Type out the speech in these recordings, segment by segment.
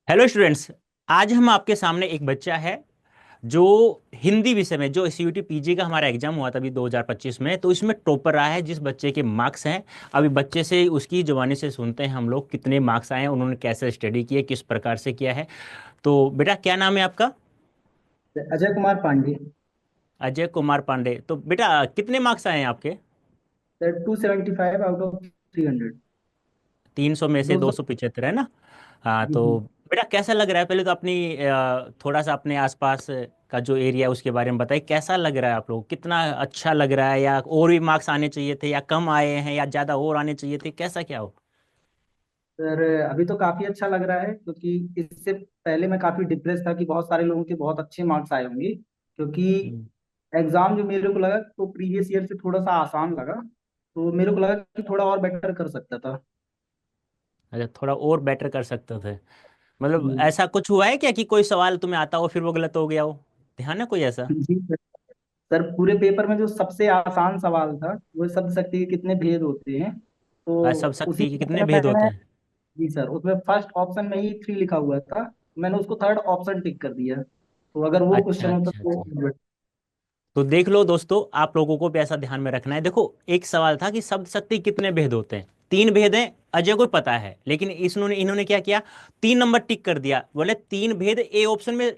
Hello students. आज हम आपके सामने एक बच्चा है जो हिंदी विषय में जो सीयूटी पीजी का हमारा एग्जाम हुआ था अभी 2025 में, तो इसमें टॉपर रहा है। जिस बच्चे के मार्क्स हैं, अभी बच्चे से उसकी जुबानी से सुनते हैं हम लोग कितने मार्क्स आए हैं, उन्होंने कैसे स्टडी किए, किस प्रकार से किया है। तो बेटा, क्या नाम है आपका? अजय कुमार पांडे। अजय कुमार पांडे। तो बेटा, कितने मार्क्स आए हैं आपके? Sir 275 out of 300। 300 में से दो दो सौ। सौ पिछहत्तर है ना? हाँ, जी तो जी। बेटा कैसा लग रहा है? पहले तो अपनी थोड़ा सा अपने आसपास का जो एरिया है उसके बारे में बताइए। कैसा लग रहा है आप लोग? कितना अच्छा लग रहा है, या और भी मार्क्स आने चाहिए थे, या कम आए हैं, या ज़्यादा और आने चाहिए थे? कैसा क्या हो? सर अभी तो काफी अच्छा लग रहा है, क्योंकि इससे पहले मैं काफी डिप्रेस था कि बहुत सारे लोगों के बहुत अच्छे मार्क्स आए होंगे। क्योंकि हम्म। एग्जाम जो मेरे को लगा तो प्रीवियस ईयर से थोड़ा सा आसान लगा, तो मेरे को लगा कि थोड़ा और बेटर कर सकता था। अच्छा, थोड़ा और बेटर कर सकते थे। मतलब जी ऐसा कुछ हुआ है क्या कि कोई सवाल तुम्हें आता हो फिर वो गलत हो गया हो? ध्यान है कोई ऐसा? जी सर। सर पूरे पेपर में जो सबसे आसान सवाल था वो शब्द शक्ति के कितने भेद होते हैं, तो सब उसी शक्ति के कितने में भेद होते मैंने। हैं? जी सर, उसमें फर्स्ट ऑप्शन में ही 3 लिखा हुआ था। मैंने उसको थर्ड ऑप्शन टिक कर दिया, तो अगर वो अच्छा क्वेश्चन होता अच्छा अच्छा। तो। तो देख लो दोस्तों, आप लोगों को भी ऐसा ध्यान में रखना है। देखो, एक सवाल था कि शब्द शक्ति कितने भेद होते हैं। 3 भेद हैं। अजय को पता है, लेकिन इन्होंने इन्होंने क्या किया? 3 नंबर टिक कर दिया। बोले 3 भेद ए ऑप्शन में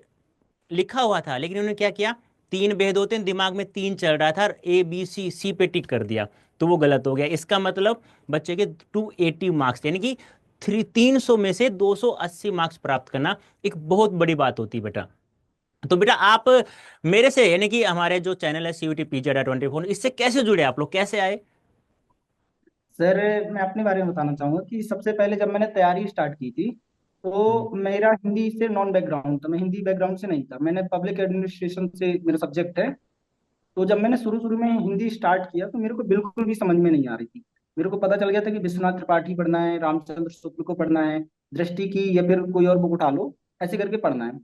लिखा हुआ था, लेकिन उन्होंने क्या किया? 3 भेद होते हैं, दिमाग में 3 चल रहा था, ए बी सी सी पे टिक कर दिया। तो वो गलत हो गया। इसका मतलब बच्चे के 280 मार्क्स, यानी कि 300 में से 280 मार्क्स प्राप्त करना एक बहुत बड़ी बात होती है बेटा। तो बेटा, आप मेरे से, यानी कि हमारे जो चैनल है सीयूटी पीजी24, इससे कैसे जुड़े? आप लोग कैसे आए? सर मैं अपने बारे में बताना चाहूंगा कि सबसे पहले जब मैंने तैयारी स्टार्ट की थी, हम्म। तो मेरा हिंदी से नॉन बैकग्राउंड था। मैं हिंदी बैकग्राउंड से नहीं था, मैंने पब्लिक एडमिनिस्ट्रेशन से मेरा सब्जेक्ट है। तो जब मैंने शुरू शुरू में हिंदी स्टार्ट किया तो मेरे को बिल्कुल भी समझ में नहीं आ रही थी। मेरे को पता चल गया था कि विश्वनाथ त्रिपाठी पढ़ना है, रामचंद्र शुक्ल को पढ़ना है, दृष्टि की या फिर कोई और बुक उठा लो, ऐसे करके पढ़ना है।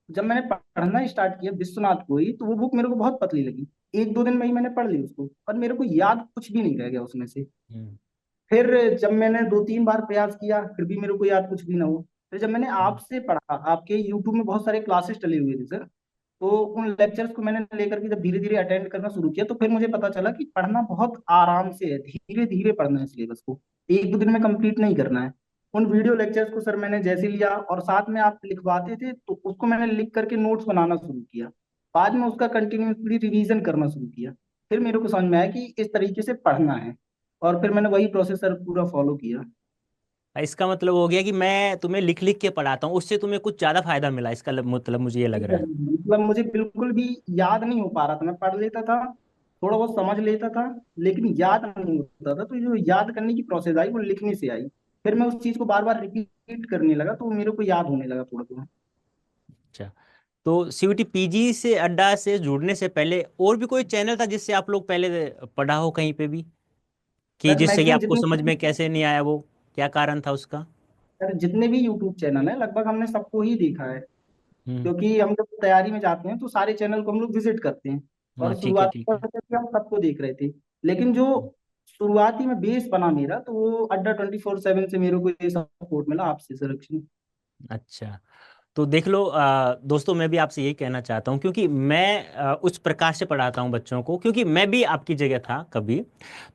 जब मैंने पढ़ना स्टार्ट किया विश्वनाथ को ही, तो वो बुक मेरे को बहुत पतली लगी। 1-2 दिन में ही मैंने पढ़ ली उसको, और मेरे को याद कुछ भी नहीं रह गया उसमें से। हम्म। फिर जब मैंने 2-3 बार प्रयास किया फिर भी मेरे को याद कुछ भी ना हो। फिर जब मैंने हम्म। आपसे पढ़ा, आपके यूट्यूब में बहुत सारे क्लासेस चले हुए थे सर, तो उन लेक्चर्स को मैंने लेकर के जब धीरे धीरे अटेंड करना शुरू किया, तो फिर मुझे पता चला कि पढ़ना बहुत आराम से है, धीरे धीरे पढ़ना है सिलेबस को, 1-2 दिन में कंप्लीट नहीं करना है। उन वीडियो लेक्चर्स को सर मैंने जैसे लिया, और साथ में आप लिखवाते थे तो उसको मैंने लिख करके नोट्स बनाना शुरू किया। बाद में उसका कंटिन्यूसली रिवीजन करना शुरू किया। फिर मेरे को समझ में आया कि इस तरीके से पढ़ना है, और फिर मैंने वही प्रोसेस सर पूरा फॉलो किया। इसका मतलब हो गया कि मैं तुम्हें लिख लिख के पढ़ाता हूँ, उससे तुम्हें कुछ ज़्यादा फायदा मिला, इसका मतलब मुझे ये लग रहा है। मतलब मुझे बिल्कुल भी याद नहीं हो पा रहा था। मैं पढ़ लेता था, थोड़ा बहुत समझ लेता था, लेकिन याद नहीं होता था। तो जो याद करने की प्रोसेस आई वो लिखने से आई। फिर मैं उस चीज को बार बार रिपीट करने लगा, तो मेरे को याद होने लगा थोड़ा थोड़ा। अच्छा, तो सीयूटी पीजी से अड्डा से जुड़ने से पहले और भी कोई चैनल था जिससे आप लोग पहले पढ़ा हो कहीं पे भी, कि सर जिससे कि मैक्सिमम आपको जितने समझ में कैसे नहीं आया वो? क्या कारण था उसका? सर जितने भी यूट्यूब चैनल है लगभग हमने सबको ही देखा है। हम्म। क्योंकि हम जब तैयारी में जाते हैं तो सारे चैनल को हम लोग विजिट करते हैं, हाँ, और ठीक है शुरुआती ठीक है। पढ़ते थे हम सबको देख रहे थे। लेकिन जो शुरुआती में बेस बना मेरा, तो वो अड्डा 24/7 से मेरे को ये सपोर्ट मिला आपसे सर। अच्छा, तो देख लो दोस्तों, मैं भी आपसे यही कहना चाहता हूँ, क्योंकि मैं उस प्रकार से पढ़ाता हूँ बच्चों को, क्योंकि मैं भी आपकी जगह था कभी।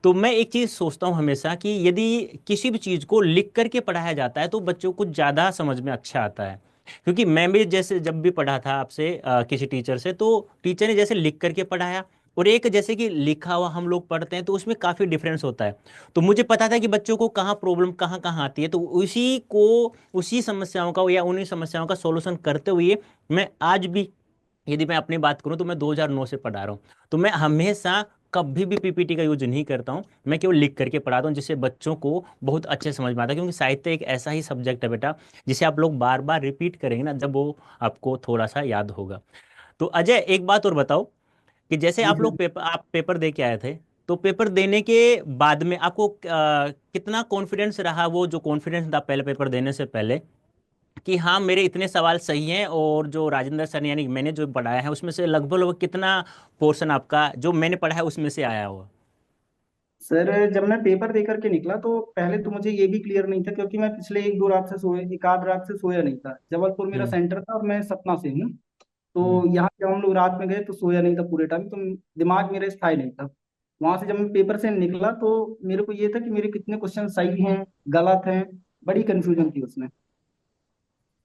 तो मैं एक चीज़ सोचता हूँ हमेशा कि यदि किसी भी चीज़ को लिख करके पढ़ाया जाता है तो बच्चों को ज़्यादा समझ में अच्छा आता है। क्योंकि मैं भी जैसे जब भी पढ़ा था आपसे किसी टीचर से, तो टीचर ने जैसे लिख करके पढ़ाया, और एक जैसे कि लिखा हुआ हम लोग पढ़ते हैं, तो उसमें काफ़ी डिफरेंस होता है। तो मुझे पता था कि बच्चों को कहाँ प्रॉब्लम कहाँ कहाँ आती है, तो उसी को, उसी समस्याओं का या उन्हीं समस्याओं का सॉल्यूशन करते हुए मैं आज भी, यदि मैं अपनी बात करूं तो मैं 2009 से पढ़ा रहा हूं। तो मैं हमेशा कभी भी पीपीटी का यूज नहीं करता हूं, मैं केवल लिख करके पढ़ाता हूं, जिससे बच्चों को बहुत अच्छे समझ में आता है। क्योंकि साहित्य एक ऐसा ही सब्जेक्ट है बेटा, जिसे आप लोग बार बार रिपीट करेंगे ना, जब वो आपको थोड़ा सा याद होगा। तो अजय, एक बात और बताओ, कि जैसे जी आप सर। लोग आप पेपर दे के आए थे, तो पेपर देने के बाद में आपको कितना कॉन्फिडेंस रहा? वो जो कॉन्फिडेंस था पहले पेपर देने से पहले, कि हाँ मेरे इतने सवाल सही हैं, और जो राजेंद्र सर ने, यानी मैंने जो पढ़ाया है उसमें से लगभग लगभग कितना पोर्शन आपका जो मैंने पढ़ा है उसमें से आया हुआ? सर जब मैं पेपर दे करके निकला तो पहले तो मुझे ये भी क्लियर नहीं था, क्योंकि मैं पिछले एक दो रात से सोए एक आध रात से सोया नहीं था। जबलपुर मेरा हम्म। सेंटर था और मैं सतना से हूँ। हम्म। तो यहाँ जब हम लोग रात में गए तो सोया नहीं था पूरे टाइम, तो दिमाग मेरा स्थायी नहीं था। वहां से जब मैं पेपर से निकला तो मेरे को ये था कि मेरे कितने क्वेश्चन सही हैं, गलत हैं। बड़ी कंफ्यूजन थी उसमें।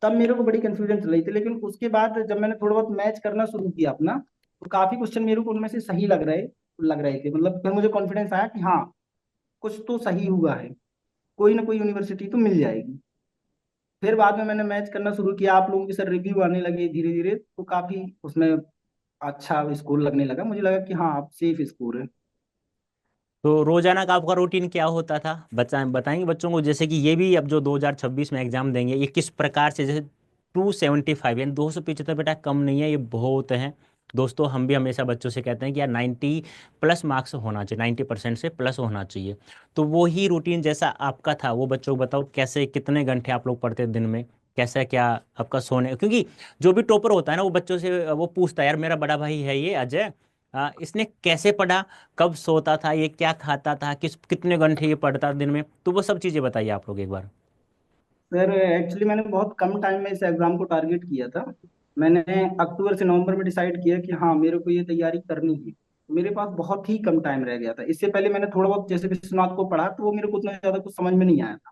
तब मेरे को बड़ी कंफ्यूजन चल रही थी, लेकिन उसके बाद जब मैंने थोड़ा बहुत मैच करना शुरू किया अपना, तो काफी क्वेश्चन मेरे को उनमें से सही लग रहे थे। मतलब फिर मुझे कॉन्फिडेंस आया कि हाँ, कुछ तो सही हुआ है, कोई ना कोई यूनिवर्सिटी तो मिल जाएगी। फिर बाद में मैंने मैच करना शुरू किया, आप लोगों के सर रिव्यू आने लगे धीरे धीरे, तो काफी उसमें अच्छा स्कोर लगने लगा। मुझे लगा कि हाँ, अब सेफ स्कोर है। तो रोजाना का आपका रूटीन क्या होता था, बताएंगे बच्चों को, जैसे कि ये भी अब जो 2026 में एग्जाम देंगे ये किस प्रकार से, जैसे 275 यानी 275 बेटा कम नहीं है, ये बहुत है। दोस्तों हम भी हमेशा बच्चों से कहते हैं कि यार 90 प्लस मार्क्स होना चाहिए, 90% से प्लस होना चाहिए। तो वो ही रूटीन जैसा आपका था वो बच्चों को बताओ, कैसे कितने घंटे आप लोग पढ़ते दिन में, कैसा क्या आपका सोने, क्योंकि जो भी टॉपर होता है ना वो बच्चों से वो पूछता है, यार मेरा बड़ा भाई है ये अजय, इसने कैसे पढ़ा, कब सोता था, ये क्या खाता था, कितने घंटे ये पढ़ता था दिन में, तो वो सब चीज़ें बताइए आप लोग एक बार। सर एक्चुअली मैंने बहुत कम टाइम में इस एग्जाम को टारगेट किया था। मैंने अक्टूबर से नवंबर में डिसाइड किया कि हाँ, मेरे को ये तैयारी करनी है। मेरे पास बहुत ही कम टाइम रह गया था। इससे पहले मैंने थोड़ा बहुत जैसे विश्वनाथ को पढ़ा, तो वो मेरे को उतना ज्यादा कुछ समझ में नहीं आया था।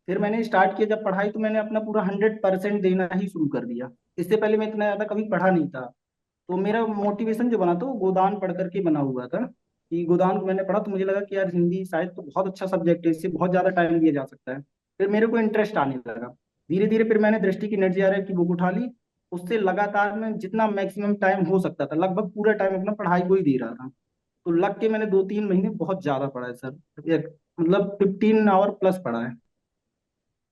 फिर मैंने स्टार्ट किया जब पढ़ाई, तो मैंने अपना पूरा 100% देना ही शुरू कर दिया। इससे पहले मैं इतना ज्यादा कभी पढ़ा नहीं था। तो मेरा मोटिवेशन जो बना था वो गोदान पढ़ करके बना हुआ था। कि गोदान को मैंने पढ़ा तो मुझे लगा कि यार हिंदी शायद तो बहुत अच्छा सब्जेक्ट है, इससे बहुत ज्यादा टाइम दिया जा सकता है। फिर मेरे को इंटरेस्ट आने लगा धीरे धीरे। फिर मैंने दृष्टि की नेट जीआरएफ की बुक उठा ली। उससे लगातार मैं जितना मैक्सिमम टाइम हो सकता था, लगभग पूरा टाइम अपना पढ़ाई को ही दे रहा था। तो लग के मैंने 2-3 महीने बहुत ज्यादा पढ़ा है सर। मतलब 15 आवर प्लस पढ़ा है।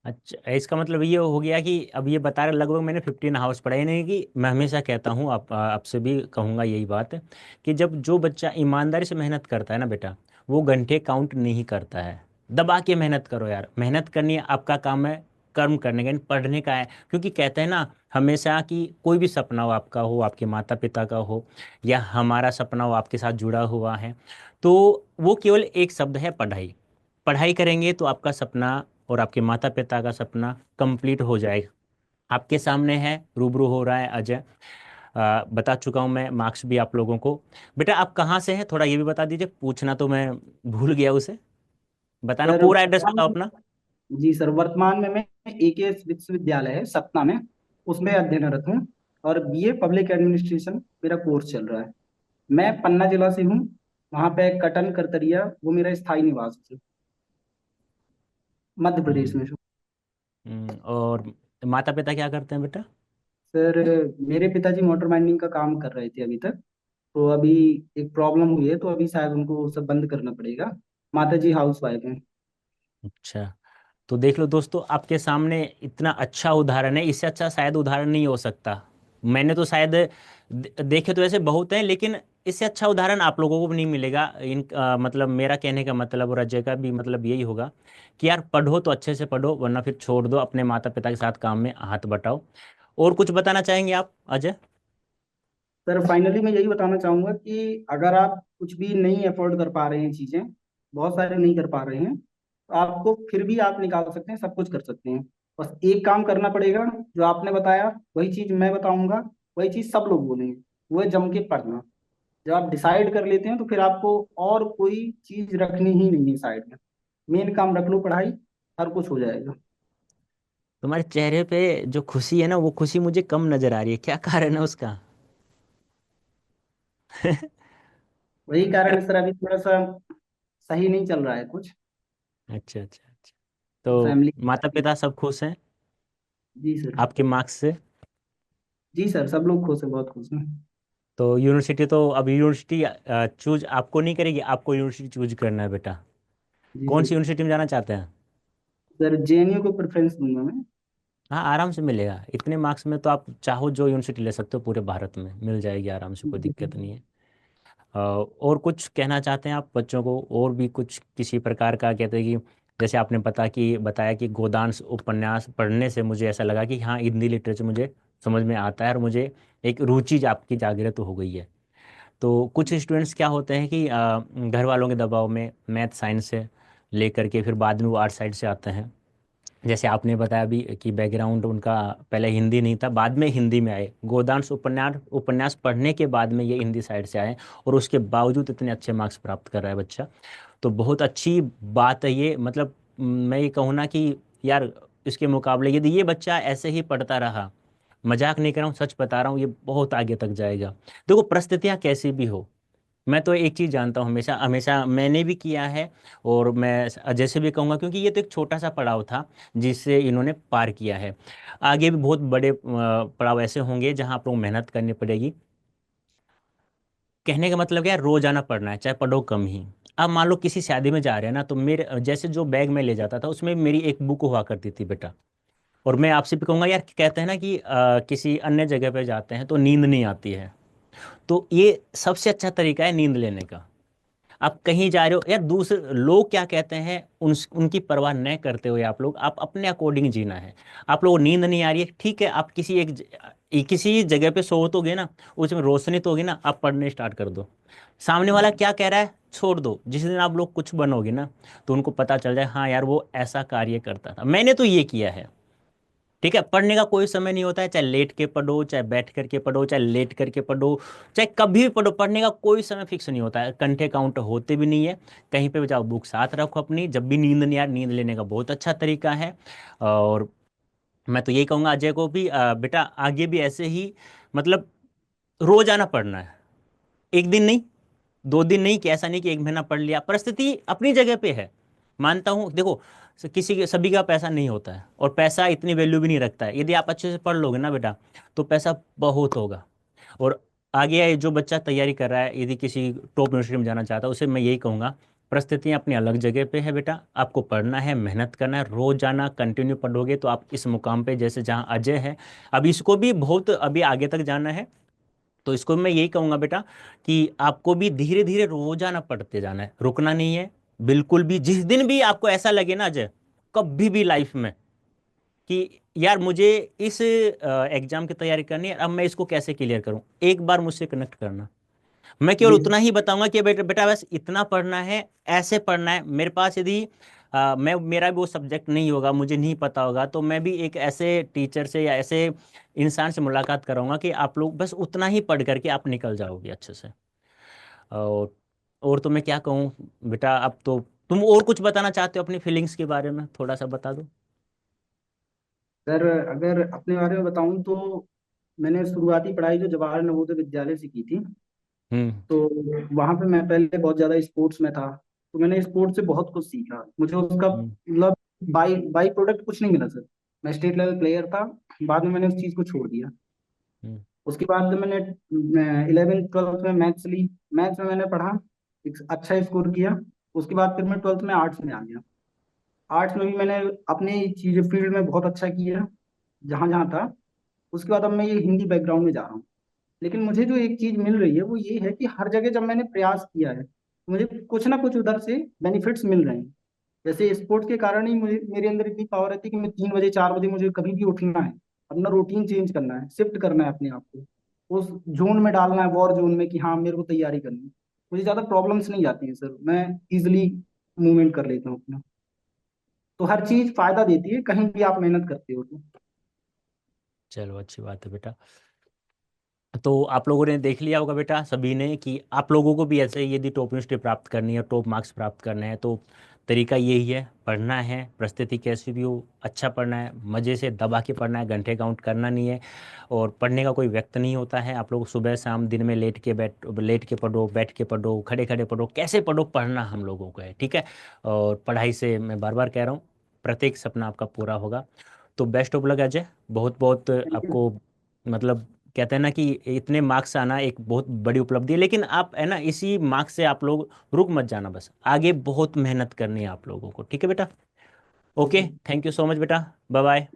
अच्छा, इसका मतलब ये हो गया कि अब ये बता रहे लगभग मैंने 15 हाउस पढ़ा, ये नहीं कि मैं हमेशा कहता हूँ, आपसे भी कहूँगा यही बात, कि जब जो बच्चा ईमानदारी से मेहनत करता है ना बेटा, वो घंटे काउंट नहीं करता है। दबा के मेहनत करो यार, मेहनत करनी है, आपका काम है कर्म करने का, यानी पढ़ने का है। क्योंकि कहते हैं ना हमेशा कि कोई भी सपना हो, आपका हो, आपके माता पिता का हो, या हमारा सपना हो आपके साथ जुड़ा हुआ है, तो वो केवल एक शब्द है, पढ़ाई। पढ़ाई करेंगे तो आपका सपना और आपके माता पिता का सपना कंप्लीट हो जाएगा। आपके सामने है, रूबरू हो रहा है अजय, बता चुका हूँ मैं मार्क्स भी आप लोगों को। बेटा आप कहाँ से हैं, थोड़ा ये भी बता दीजिए, पूछना तो मैं भूल गया उसे, बताना सर पूरा एड्रेस वर्तमान बताओ अपना। जी सर, वर्तमान में मैं एकेएस विश्वविद्यालय है सतना में, उसमें अध्ययनरत हूँ। और बीए पब्लिक एडमिनिस्ट्रेशन मेरा कोर्स चल रहा है। मैं पन्ना जिला से हूँ। वहाँ पे कटन करतरिया वो मेरा स्थायी निवास है, मध्य प्रदेश हम्म। में। और माता पिता क्या करते हैं बेटा। सर मेरे पिताजी मोटर माइनिंग का काम कर रहे थे अभी तक। तो अभी एक प्रॉब्लम हुई है, तो अभी शायद उनको वो सब बंद करना पड़ेगा। माता जी हाउस वाइफ हैं। अच्छा, तो देख लो दोस्तों, आपके सामने इतना अच्छा उदाहरण है, इससे अच्छा शायद उदाहरण नहीं हो सकता। मैंने तो शायद देखे तो ऐसे बहुत हैं, लेकिन इससे अच्छा उदाहरण आप लोगों को भी नहीं मिलेगा। मतलब मेरा कहने का मतलब और अजय का भी मतलब यही होगा कि यार पढ़ो तो अच्छे से पढ़ो, वरना फिर छोड़ दो, अपने माता पिता के साथ काम में हाथ बटाओ। और कुछ बताना चाहेंगे आप अजय। सर फाइनली मैं यही बताना चाहूंगा कि अगर आप कुछ भी नहीं अफोर्ड कर पा रहे हैं, चीजें बहुत सारे नहीं कर पा रहे हैं, तो आपको फिर भी आप निकाल सकते हैं, सब कुछ कर सकते हैं। बस एक काम करना पड़ेगा, जो आपने बताया वही चीज मैं बताऊंगा, वही चीज सब लोग बोलेंगे, वो है जम के पढ़ना। जब आप डिसाइड कर लेते हैं तो फिर आपको और कोई चीज रखनी ही नहीं है साइड में। मेन काम रख लो पढ़ाई, हर कुछ हो जाएगा। तुम्हारे चेहरे पे जो खुशी है ना, वो खुशी मुझे कम नजर आ रही है, क्या कारण है उसका। वही कारण है सर, अभी थोड़ा सा सही नहीं चल रहा है कुछ। अच्छा अच्छा अच्छा। तो फैमिली। माता पिता सब खुश हैं जी सर। आपके मार्क्स से। जी सर, सब लोग खुश हैं, बहुत खुश हैं। तो यूनिवर्सिटी तो अब यूनिवर्सिटी चूज आपको नहीं करेगी, आपको यूनिवर्सिटी चूज करना है बेटा। जी कौन सी सर। यूनिवर्सिटी में जाना चाहते हैं। सर जेएनयू को प्रेफरेंस दूंगा मैं। हाँ आराम से मिलेगा, इतने मार्क्स में तो आप चाहो जो यूनिवर्सिटी ले सकते हो, पूरे भारत में मिल जाएगी आराम से, कोई जी दिक्कत नहीं है। और कुछ कहना चाहते हैं आप बच्चों को, और भी कुछ किसी प्रकार का, कहते हैं कि जैसे आपने बताया कि गोदान उपन्यास पढ़ने से मुझे ऐसा लगा कि हाँ हिंदी लिटरेचर मुझे समझ में आता है, और मुझे एक रुचि आपकी जागृत हो गई है। तो कुछ स्टूडेंट्स क्या होते हैं कि घर वालों के दबाव में मैथ साइंस से लेकर के फिर बाद में वो आर्ट साइड से आते हैं। जैसे आपने बताया अभी कि बैकग्राउंड उनका पहले हिंदी नहीं था, बाद में हिंदी में आए, गोदांश उपन्यास उपन्यास पढ़ने के बाद में ये हिंदी साइड से आए, और उसके बावजूद इतने अच्छे मार्क्स प्राप्त कर रहा है बच्चा। तो बहुत अच्छी बात है ये, मतलब मैं ये कहूँ ना कि यार, इसके मुकाबले यदि ये बच्चा ऐसे ही पढ़ता रहा, मजाक नहीं कर रहा हूँ, सच बता रहा हूँ, ये बहुत आगे तक जाएगा। देखो परिस्थितियाँ कैसी भी हो, मैं तो एक चीज़ जानता हूँ, हमेशा हमेशा मैंने भी किया है, और मैं जैसे भी कहूँगा, क्योंकि ये तो एक छोटा सा पड़ाव था जिससे इन्होंने पार किया है। आगे भी बहुत बड़े पड़ाव ऐसे होंगे जहाँ आप लोग मेहनत करनी पड़ेगी। कहने का मतलब क्या है, रोजाना पढ़ना है, चाहे पढ़ो कम ही। अब मान लो किसी शादी में जा रहे हैं ना, तो मेरे जैसे जो बैग में ले जाता था उसमें मेरी एक बुक हुआ करती थी बेटा। और मैं आपसे भी कहूँगा यार, कहते हैं ना कि किसी अन्य जगह पे जाते हैं तो नींद नहीं आती है, तो ये सबसे अच्छा तरीका है नींद लेने का। आप कहीं जा रहे हो यार, दूसरे लोग क्या कहते हैं उनकी परवाह न करते हुए आप अपने अकॉर्डिंग जीना है। आप लोगों को नींद नहीं आ रही है, ठीक है, आप किसी जगह पे सोओगे ना, उसमें रोशनी तो होगी ना, आप पढ़ने स्टार्ट कर दो। सामने वाला क्या कह रहा है छोड़ दो, जिस दिन आप लोग कुछ बनोगे ना, तो उनको पता चल जाए हाँ यार वो ऐसा कार्य करता था। मैंने तो ये किया है। ठीक है, पढ़ने का कोई समय नहीं होता है, चाहे लेट के पढ़ो, चाहे बैठ करके पढ़ो, चाहे लेट करके पढ़ो, चाहे कभी भी पढ़ो, पढ़ने का कोई समय फिक्स नहीं होता है, घंटे काउंट होते भी नहीं है। कहीं पे भी जाओ, बुक साथ रखो अपनी, जब भी नींद नहीं यार, नींद लेने का बहुत अच्छा तरीका है। और मैं तो यही कहूँगा अजय को भी, बेटा आगे भी ऐसे ही, मतलब रोजाना पढ़ना है, एक दिन नहीं, 2 दिन नहीं, कि ऐसा नहीं कि 1 महीना पढ़ लिया। परिस्थिति अपनी जगह पे है, मानता हूँ। देखो सभी का पैसा नहीं होता है, और पैसा इतनी वैल्यू भी नहीं रखता है। यदि आप अच्छे से पढ़ लोगे ना बेटा, तो पैसा बहुत होगा। और आगे जो बच्चा तैयारी कर रहा है, यदि किसी टॉप यूनिवर्सिटी में जाना चाहता है, उसे मैं यही कहूँगा, परिस्थितियाँ अपनी अलग जगह पे है बेटा, आपको पढ़ना है, मेहनत करना है, रोज जाना, कंटिन्यू पढ़ोगे तो आप इस मुकाम पे, जैसे जहाँ अजय है, अब इसको भी बहुत अभी आगे तक जाना है। तो इसको मैं यही कहूंगा बेटा, कि आपको भी धीरे धीरे रोजाना पढ़ते जाना है, रुकना नहीं है बिल्कुल भी। जिस दिन भी आपको ऐसा लगे ना अजय, कभी भी लाइफ में, कि यार मुझे इस एग्जाम की तैयारी करनी है, अब मैं इसको कैसे क्लियर करूं, एक बार मुझसे कनेक्ट करना। मैं केवल जी उतना ही बताऊंगा कि बेटा बेटा बस इतना पढ़ना है, ऐसे पढ़ना है। मेरे पास यदि मैं मेरा भी वो सब्जेक्ट नहीं होगा, मुझे नहीं पता होगा, तो मैं भी एक ऐसे टीचर से या ऐसे इंसान से मुलाकात कराऊंगा कि आप लोग बस उतना ही पढ़ करके आप निकल जाओगे अच्छे से। और और तो मैं क्या कहूँ बेटा, अब तो तुम और कुछ बताना चाहते हो अपनी फीलिंग्स के बारे में, थोड़ा सा बता दो। सर, अगर अपने बारे में बताऊं तो मैंने शुरुआती पढ़ाई जो जवाहर नवोदय विद्यालय से की थी। हम्म। तो वहां पे मैं पहले बहुत ज्यादा स्पोर्ट्स में था। तो मैंने स्पोर्ट्स से बहुत कुछ सीखा, मुझे उसका हम्म। मतलब बाई बाई प्रोडक्ट कुछ नहीं मिला सर। मैं स्टेट लेवल प्लेयर था। बाद में मैंने उस चीज को छोड़ दिया। हम्म। उसके बाद जब मैंने 11th 12th में मैथ्स ली। मैथ्स में मैंने पढ़ा, एक अच्छा स्कोर किया। उसके बाद फिर मैं 12th में आर्ट्स में आ गया। आर्ट्स में भी मैंने अपनी चीज फील्ड में बहुत अच्छा किया, जहाँ जहाँ था। उसके बाद अब मैं ये हिंदी बैकग्राउंड में जा रहा हूँ। लेकिन मुझे जो एक चीज मिल रही है वो ये है कि हर जगह जब मैंने प्रयास किया है, तो मुझे कुछ ना कुछ उधर से बेनिफिट्स मिल रहे हैं। जैसे स्पोर्ट्स के कारण ही मुझे, मेरे अंदर इतनी पावर रहती है कि मैं 3 बजे 4 बजे मुझे कभी भी उठना है, अपना रूटीन चेंज करना है, शिफ्ट करना है अपने आप को, उस जोन में डालना है, वॉर जोन में, कि हाँ मेरे को तैयारी करनी है। मुझे ज्यादा प्रॉब्लम्स नहीं आती है सर, मैं इजिली मूवमेंट कर लेता हूँ अपना। तो हर चीज फायदा देती है, कहीं भी आप मेहनत करते हो तो। चलो अच्छी बात है बेटा। तो आप लोगों ने देख लिया होगा बेटा सभी ने, कि आप लोगों को भी ऐसे ही यदि टॉप यूनिवर्सिटी प्राप्त करनी है, टॉप मार्क्स प्राप्त करने हैं, तो तरीका यही है, पढ़ना है, परिस्थिति कैसी भी हो, अच्छा पढ़ना है, मज़े से दबा के पढ़ना है, घंटे काउंट करना नहीं है। और पढ़ने का कोई वक्त नहीं होता है, आप लोग सुबह शाम दिन में लेट के पढ़ो, बैठ के पढ़ो, खड़े खड़े पढ़ो, कैसे पढ़ो, पढ़ना हम लोगों को है, ठीक है। और पढ़ाई से मैं बार बार कह रहा हूँ, प्रत्येक सपना आपका पूरा होगा। तो बेस्ट ऑफ लक अजय, बहुत बहुत थैंक यू। आपको, मतलब कहते हैं ना कि इतने मार्क्स आना एक बहुत बड़ी उपलब्धि है, लेकिन आप है ना इसी मार्क्स से आप लोग रुक मत जाना, बस आगे बहुत मेहनत करनी है आप लोगों को, ठीक है बेटा। Okay, okay. Thank you so much बेटा, बाय बाय।